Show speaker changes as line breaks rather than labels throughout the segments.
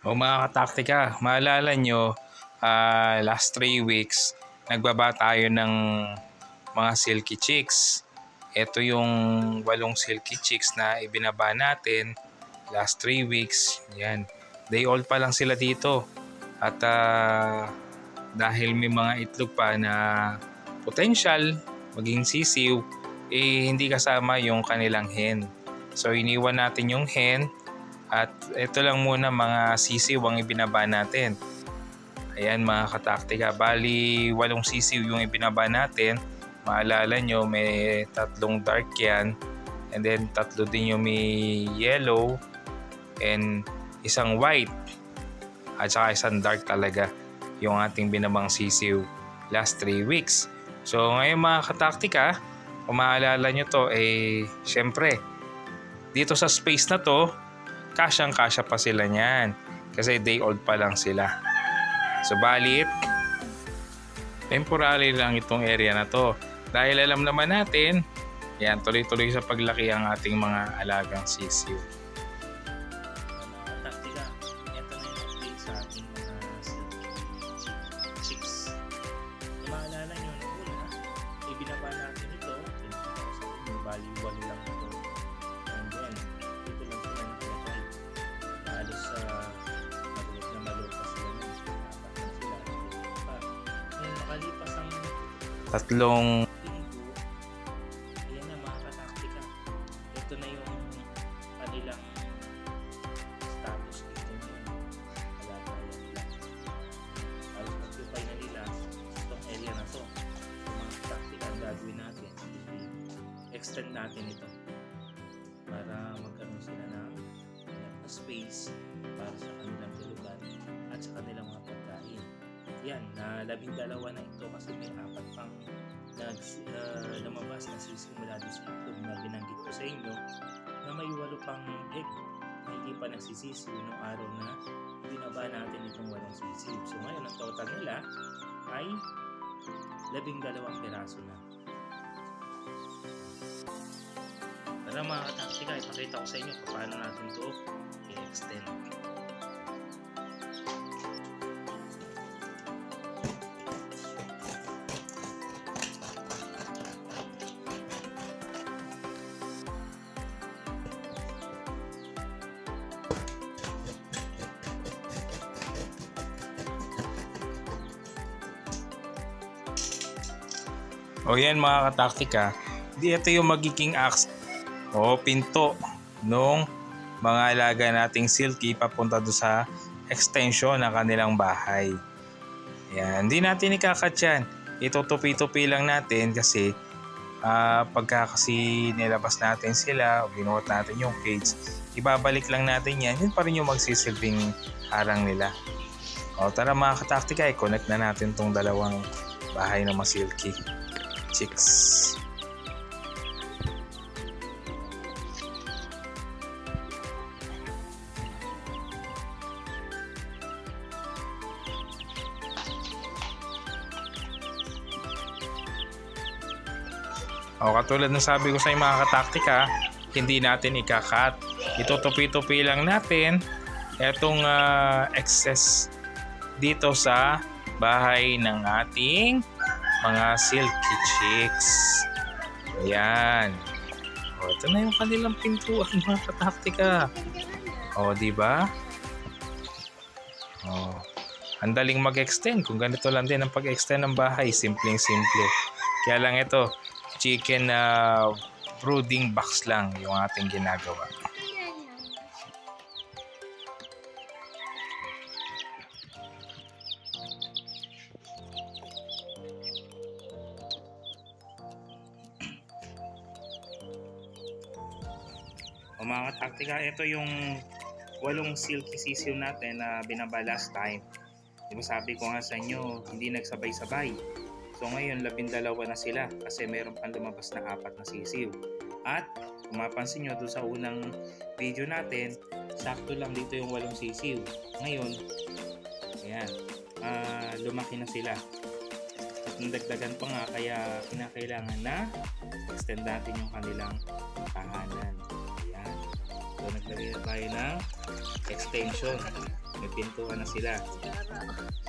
O mga kataktika, maalala nyo, last 3 weeks, nagbaba tayo ng mga silky chicks. Ito yung 8 silky chicks na ibinaba natin last 3 weeks. Yan. Day old pa lang sila dito. At dahil may mga itlog pa na potential maging sisiw, hindi kasama yung kanilang hen. So iniwan natin yung hen at ito lang muna mga sisiw ang ibinaba natin. Ayan mga kataktika, bali 8 sisiw yung ibinaba natin. Maalala nyo may 3 dark yan and then 3 din yung may yellow and isang white at saka isang dark talaga yung ating binabang sisiw last 3 weeks. So ngayon mga kataktika, kung maalala nyo to, syempre dito sa space na to, kasyang-kasya pa sila niyan kasi day old pa lang sila. Subalit, temporary lang itong area na to. Dahil alam naman natin, yan, tuloy-tuloy sa paglaki ang ating mga alagang sisiw.
Mga taktika, ito na yung update sa ating mga chicks. Kung maalala nyo nung una, ibinaba natin ito, bali 1 lang ito. And then, dito lang sila nakalagay. Halos sa maluwag na maluwag pa sila nun. Apat na sila. Ngayon, makalipas ang
Tatlong
linggo, ayan na mga kataktika. Ito na yung kanilang status dito ngayon. Kalagayan nila. Halos occupy na nila itong area na to. Yung mga kataktika ang gagawin natin, extend natin ito para magkaroon sila ng space para sa kanilang tulugan at sa kanilang mga pagkain. Yan, na 12 na ito kasi may 4 pang lumabas na sisimula doon sa itlog na binanggit ko sa inyo na may 8 pang egg na hindi pa nagsisisiw noong araw na binaba natin itong 8 sisiw. So ngayon ang total nila ay 12 piraso na. Tara mga kataktika, ipakita ko sa inyo kung paano natin ito i-extend.
O yan mga kataktika, ito yung magiging pinto nung mga alaga nating silky papunta doon sa extension ng kanilang bahay. Yan, hindi natin ikakat yan. Itutupi-tupi lang natin kasi pagka kasi nilabas natin sila o binuhat natin yung cage, ibabalik lang natin yan. Yun pa rin yung magsisilbing harang nila. O tara mga kataktika, i-connect na natin tong dalawang bahay ng mga silky chicks. O katulad ng sabi ko sa inyo mga kataktika, hindi natin ikakat. Itutupi-tupi lang natin etong excess dito sa bahay ng ating mga silky chicks. Ayan. O, ito na yung kanilang pintuan mga kataktika. O, diba? O, ang daling mag-extend. Kung ganito lang din ang pag-extend ng bahay, simpleng-simple. Kaya lang ito, chicken brooding box lang yung ating ginagawa.
O mga taktika, ito yung 8 silky sisiw natin na binaba last time. Diba sabi ko nga sa inyo, hindi nagsabay-sabay. So ngayon 12 na sila kasi meron pang lumabas na 4 na sisiw. At kung mapansin nyo doon sa unang video natin, sakto lang dito yung 8 sisiw. Ngayon, ayan, lumaki na sila. At nagdagdagan pa nga kaya kinakailangan na extend natin yung kanilang tahanan. Ayan. So naglagay na tayo ng extension.
May pintuan na sila.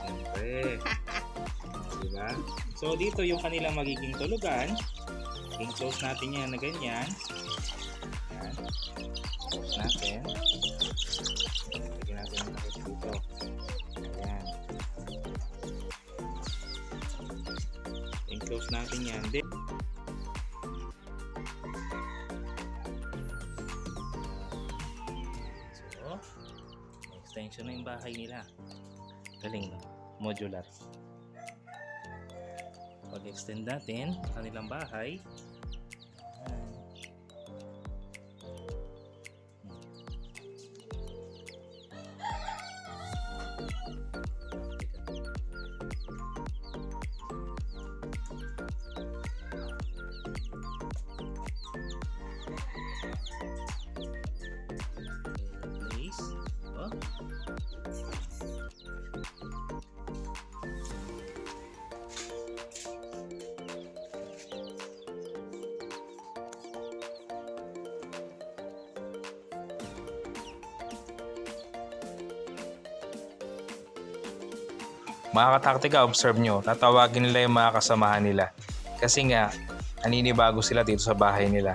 Siyempre. Diba? So, dito yung kanilang magiging tulugan. I-close natin yan na ganyan. Yan. Close natin. Lagyan natin yung takip dito. Ayan. I-close natin yan. So, may extension na yung bahay nila. Galing, no? Modular. Pag-extend natin ang kanilang bahay. Ayan. Place. Oh. Mga kataktika, observe nyo, tatawagin nila yung mga kasamahan nila. Kasi nga, naninibago sila dito sa bahay nila.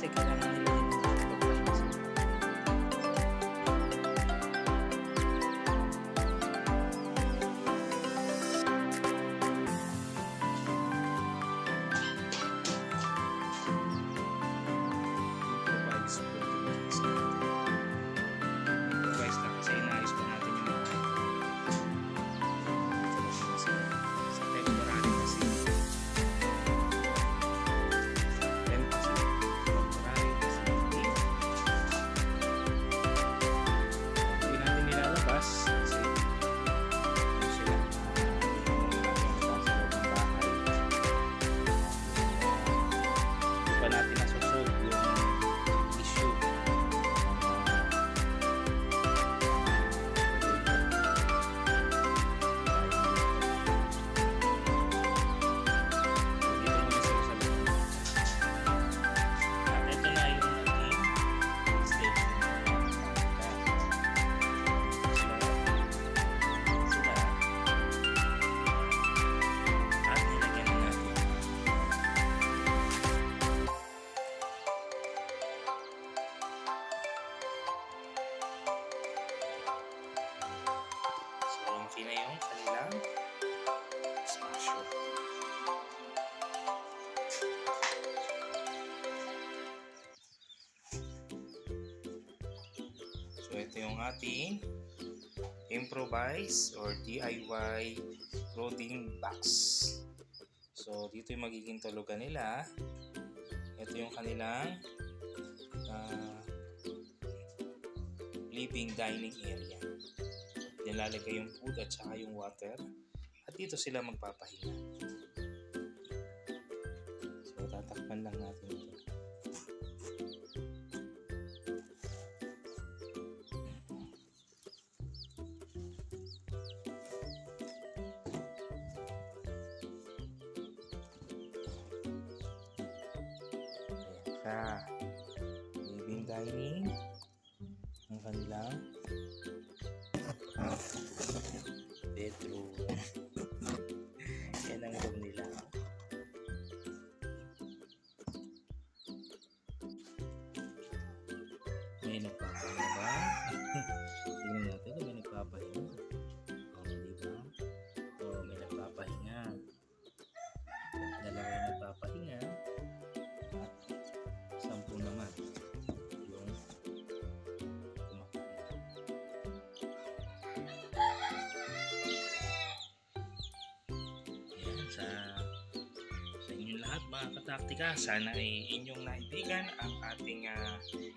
kasi kailangan nila din magpapahinga sila. Improvise protein mix natin. Improvise lang kasi inaayos pa natin yung mga sa temporary kasi. Temporary facility. Hindi natin nilalabas kasi hindi sila sa loob ng bahay. Hindi pa natin nasusolve yung issue. Dito muna sila sa loob. At ito na yung naging stage ng sila at nilagyan na natin. So, lumaki na yung kanilang smasher. So, ito yung ating improvise or DIY protein box. So, dito yung magiging tulugan nila. Ito yung kanilang living dining area. Nilalagay yung food at saka yung water. At dito sila magpapahinga. So, tatakpan lang natin ito. Ayan siya. Living dining. Ang kanilang bedroom. Yan ang room nila. May nagpapahinga ba? Tingnan natin kung may nagpapahinga. Diba? May nagpapahinga. Dalawa yung nagpapahinga. At 10 naman yung kumakain. Ayan, sa inyong lahat mga kataktika, sana ay inyong naibigan ang ating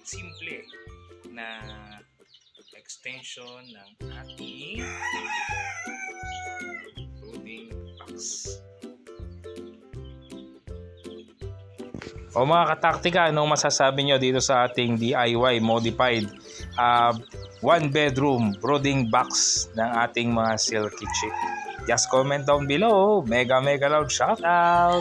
simple na extension ng ating protein box. O mga kataktika, anong masasabi nyo dito sa ating DIY modified 1-bedroom brooding box ng ating mga silky chick? Just comment down below. Mega loud shout out!